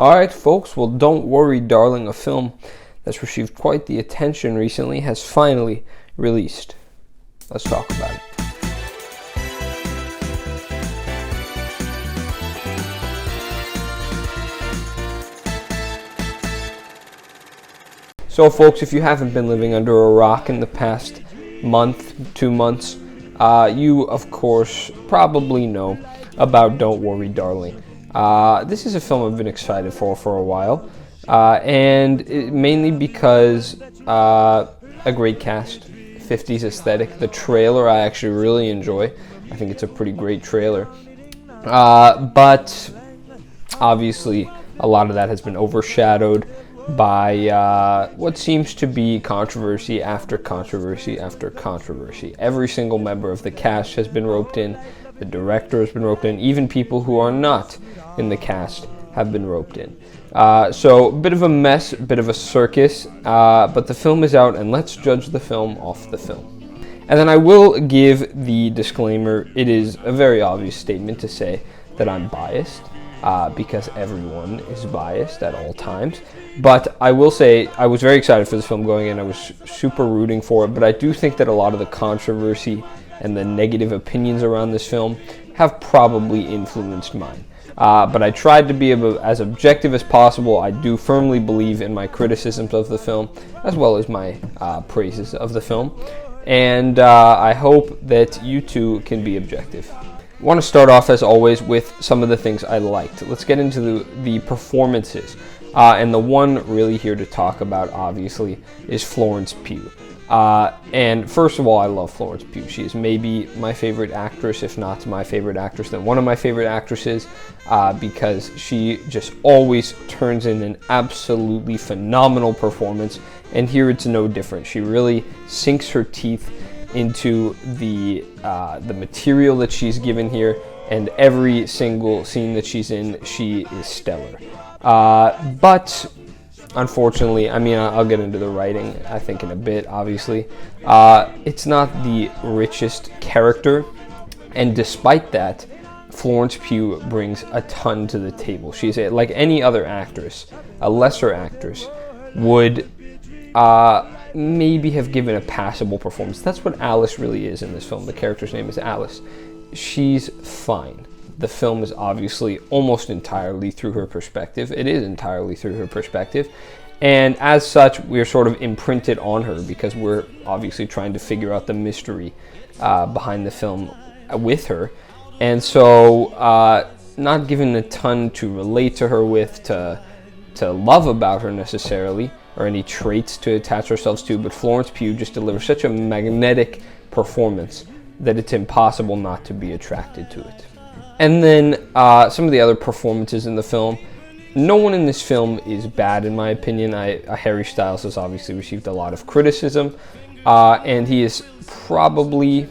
Alright, folks, well, Don't Worry, Darling, a film that's received quite the attention recently, has finally released. Let's talk about it. So, folks, if you haven't been living under a rock in the past month, 2 months, you, of course, probably know about Don't Worry, Darling. This is a film I've been excited for a while, mainly because a great cast, 50s aesthetic. The trailer I actually really enjoy. I think it's a pretty great trailer. But obviously, a lot of that has been overshadowed by what seems to be controversy after controversy after controversy. Every single member of the cast has been roped in. The director has been roped in. Even people who are not in the cast have been roped in. So a bit of a mess, a bit of a circus, but the film is out, and let's judge the film off the film. And then I will give the disclaimer. It is a very obvious statement to say that I'm biased, because everyone is biased at all times. But I will say I was very excited for this film going in. I was super rooting for it, but I do think that a lot of the controversy and the negative opinions around this film have probably influenced mine. But I tried to be as objective as possible. I do firmly believe in my criticisms of the film, as well as my praises of the film. And I hope that you too can be objective. I want to start off, as always, with some of the things I liked. Let's get into the performances. And the one really here to talk about, obviously, is Florence Pugh. And first of all, I love Florence Pugh. She is maybe my favorite actress, if not my favorite actress, then one of my favorite actresses, because she just always turns in an absolutely phenomenal performance, and here it's no different. She really sinks her teeth into the material that she's given here, and every single scene that she's in, she is stellar. But unfortunately, I mean, I'll get into the writing, I think, in a bit, obviously. It's not the richest character, and despite that, Florence Pugh brings a ton to the table. She's like any other actress, a lesser actress, would maybe have given a passable performance. That's what Alice really is in this film. The character's name is Alice. She's fine. The film is obviously almost entirely through her perspective. It is entirely through her perspective. And as such, we're sort of imprinted on her because we're obviously trying to figure out the mystery behind the film with her. And so not given a ton to relate to her with, to love about her necessarily, or any traits to attach ourselves to, but Florence Pugh just delivers such a magnetic performance that it's impossible not to be attracted to it. And then some of the other performances in the film. No one in this film is bad, in my opinion. Harry Styles has obviously received a lot of criticism, and he is probably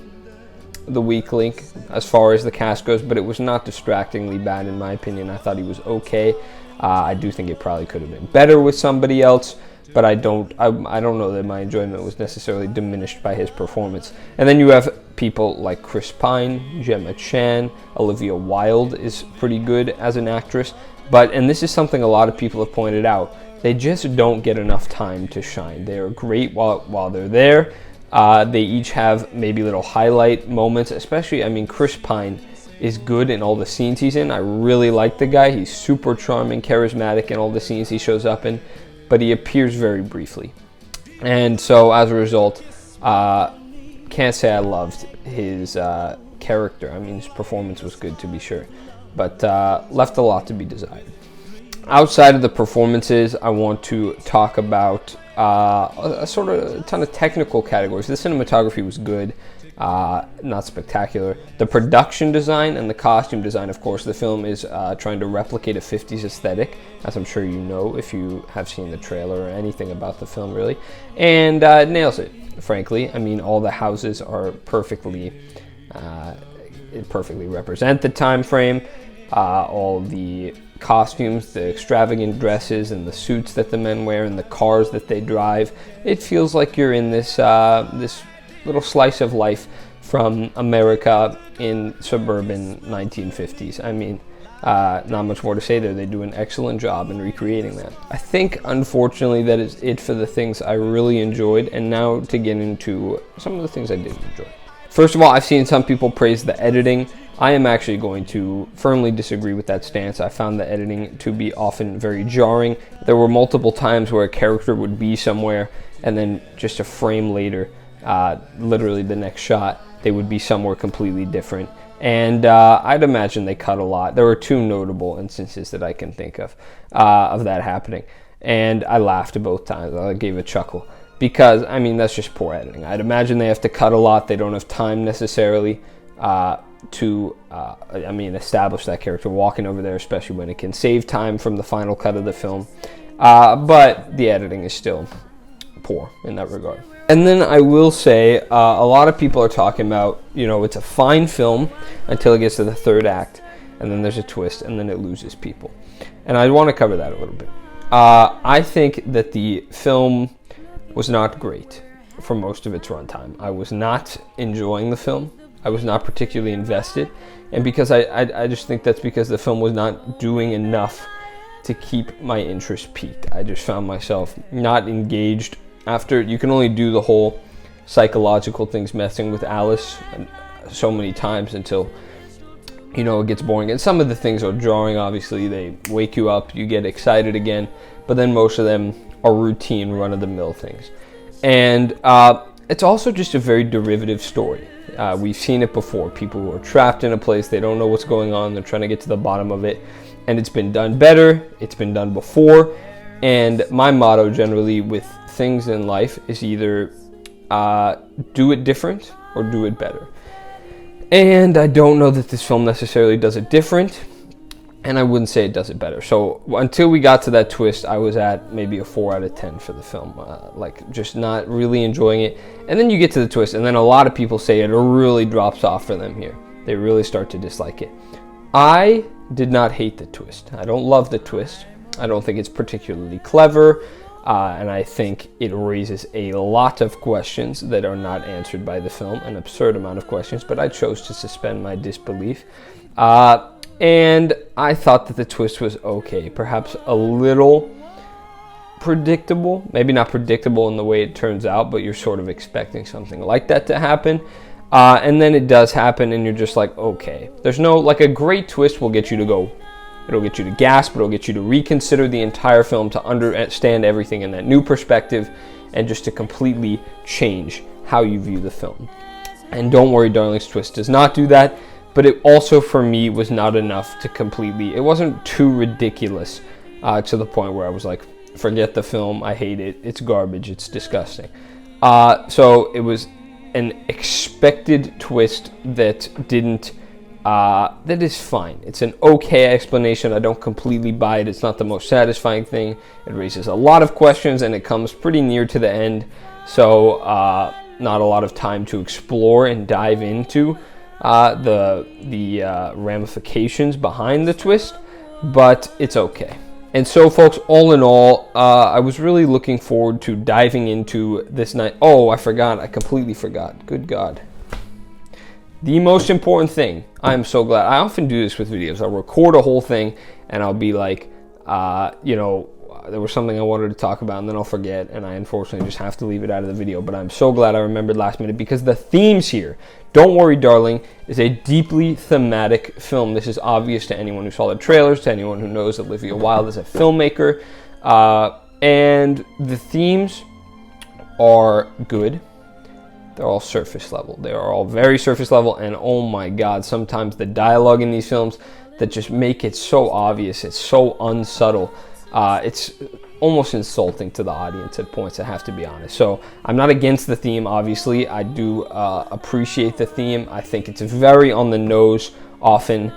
the weak link as far as the cast goes, but it was not distractingly bad, in my opinion. I thought he was okay. I do think it probably could have been better with somebody else, but I don't know that my enjoyment was necessarily diminished by his performance. And then you have people like Chris Pine, Gemma Chan, Olivia Wilde is pretty good as an actress, and this is something a lot of people have pointed out, they just don't get enough time to shine. They are great while they're there. They each have maybe little highlight moments, especially, I mean, Chris Pine is good in all the scenes he's in. I really like the guy. He's super charming, charismatic in all the scenes he shows up in, but he appears very briefly. And so as a result, can't say I loved his character. I mean, his performance was good, to be sure, but left a lot to be desired. Outside of the performances, I want to talk about a ton of technical categories. The cinematography was good, not spectacular. The production design and the costume design, of course, the film is trying to replicate a 50s aesthetic, as I'm sure you know if you have seen the trailer or anything about the film, really, and it nails it, frankly. I mean, all the houses are perfectly represent the time frame. All the costumes, the extravagant dresses, and the suits that the men wear, and the cars that they drive. It feels like you're in this little slice of life from America in suburban 1950s. I mean, Not much more to say there. They do an excellent job in recreating that. I think, unfortunately, that is it for the things I really enjoyed, and now to get into some of the things I didn't enjoy. First of all, I've seen some people praise the editing. I am actually going to firmly disagree with that stance. I found the editing to be often very jarring. There were multiple times where a character would be somewhere, and then just a frame later, literally the next shot, they would be somewhere completely different. And I'd imagine they cut a lot. There were two notable instances that I can think of that happening. And I laughed both times. I gave a chuckle. Because, I mean, that's just poor editing. I'd imagine they have to cut a lot. They don't have time necessarily to establish that character walking over there, especially when it can save time from the final cut of the film. But the editing is still poor in that regard. And then I will say, a lot of people are talking about, it's a fine film until it gets to the third act, and then there's a twist, and then it loses people. And I want to cover that a little bit. I think that the film was not great for most of its runtime. I was not enjoying the film. I was not particularly invested. And because I just think that's because the film was not doing enough to keep my interest peaked. I just found myself not engaged. After, you can only do the whole psychological things messing with Alice so many times until, it gets boring. And some of the things are jarring, obviously. They wake you up, you get excited again. But then most of them are routine, run-of-the-mill things. And it's also just a very derivative story. We've seen it before. People who are trapped in a place, they don't know what's going on, they're trying to get to the bottom of it. And it's been done better, it's been done before. And my motto generally with things in life is either do it different or do it better. And I don't know that this film necessarily does it different, and I wouldn't say it does it better. So until we got to that twist, I was at maybe a 4 out of 10 for the film, just not really enjoying it. And then you get to the twist, and then a lot of people say it really drops off for them here. They really start to dislike it. I did not hate the twist. I don't love the twist. I don't think it's particularly clever, and I think it raises a lot of questions that are not answered by the film, an absurd amount of questions, but I chose to suspend my disbelief. And I thought that the twist was okay, perhaps a little predictable, maybe not predictable in the way it turns out, but you're sort of expecting something like that to happen. And then it does happen, and you're just like, okay. There's no, a great twist will get you to go. It'll get you to gasp, it'll get you to reconsider the entire film, to understand everything in that new perspective, and just to completely change how you view the film. And Don't Worry Darling's twist does not do that, but it also, for me, was not enough to completely, it wasn't too ridiculous to the point where I was like, forget the film, I hate it, it's garbage, it's disgusting. So it was an expected twist that didn't, that is fine. It's an okay explanation. I don't completely buy it. It's not the most satisfying thing. It raises a lot of questions, and it comes pretty near to the end. So not a lot of time to explore and dive into the ramifications behind the twist, but it's okay. And so, folks, all in all, I was really looking forward to diving into this night. Oh, I forgot. I completely forgot. Good God. The most important thing, I'm so glad. I often do this with videos. I'll record a whole thing, and I'll be like, there was something I wanted to talk about, and then I'll forget, and I unfortunately just have to leave it out of the video. But I'm so glad I remembered last minute, because the themes here, Don't Worry Darling, is a deeply thematic film. This is obvious to anyone who saw the trailers, to anyone who knows Olivia Wilde as a filmmaker. And the themes are good. They're all surface level. They are all very surface level, and oh my God, sometimes the dialogue in these films that just make it so obvious, it's so unsubtle. It's almost insulting to the audience at points, I have to be honest. So I'm not against the theme, obviously. I do appreciate the theme. I think it's very on the nose often.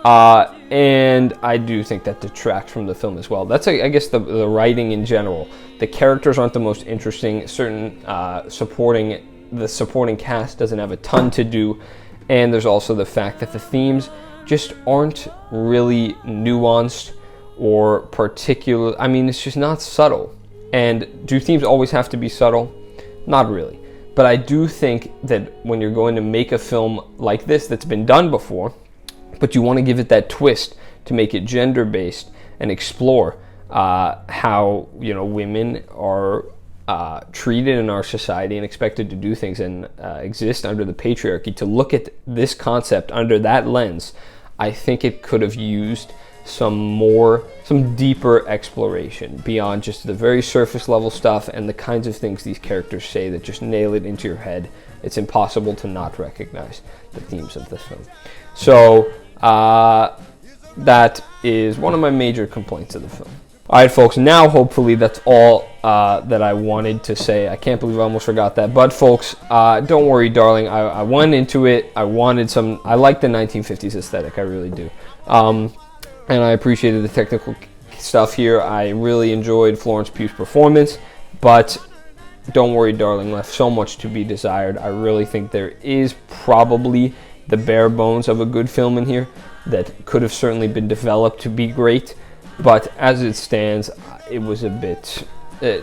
And I do think that detracts from the film as well. That's, I guess, the writing in general. The characters aren't the most interesting. The supporting cast doesn't have a ton to do. And there's also the fact that the themes just aren't really nuanced or particular. I mean, it's just not subtle. And do themes always have to be subtle? Not really. But I do think that when you're going to make a film like this that's been done before, but you want to give it that twist to make it gender-based and explore how, you know, women are treated in our society and expected to do things and exist under the patriarchy, to look at this concept under that lens, I think it could have used some deeper exploration beyond just the very surface level stuff and the kinds of things these characters say that just nail it into your head. It's impossible to not recognize the themes of the film. So that is one of my major complaints of the film. All right, folks, now hopefully that's all that I wanted to say. I can't believe I almost forgot that. But, folks, don't worry, darling. I went into it. I like the 1950s aesthetic. I really do. And I appreciated the technical stuff here. I really enjoyed Florence Pugh's performance. But don't worry, darling, left so much to be desired. I really think there is probably the bare bones of a good film in here that could have certainly been developed to be great. But as it stands, it was a bit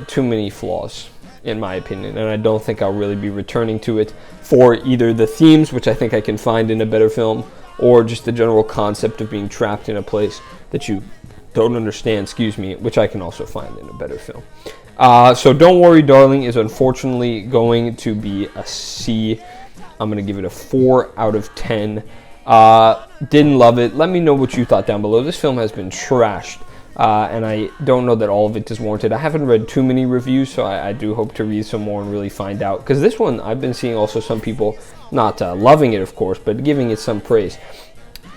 too many flaws, in my opinion. And I don't think I'll really be returning to it for either the themes, which I think I can find in a better film, or just the general concept of being trapped in a place that you don't understand, which I can also find in a better film. So Don't Worry, Darling is unfortunately going to be a C. I'm going to give it a 4 out of 10. Didn't love it. Let me know what you thought down below. This film has been trashed, and I don't know that all of it is warranted. I haven't read too many reviews, so I do hope to read some more and really find out. Because this one, I've been seeing also some people not loving it, of course, but giving it some praise.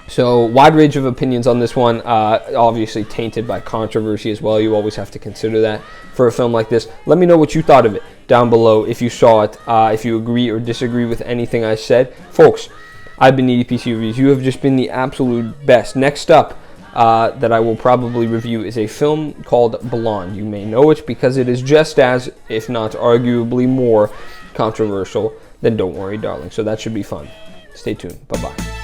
So, wide range of opinions on this one, obviously tainted by controversy as well. You always have to consider that for a film like this. Let me know what you thought of it down below, if you saw it, if you agree or disagree with anything I said. Folks, I've been EDPC Reviews. You have just been the absolute best. Next up that I will probably review is a film called Blonde. You may know it because it is just as, if not arguably more, controversial than Don't Worry, Darling. So that should be fun. Stay tuned. Bye-bye.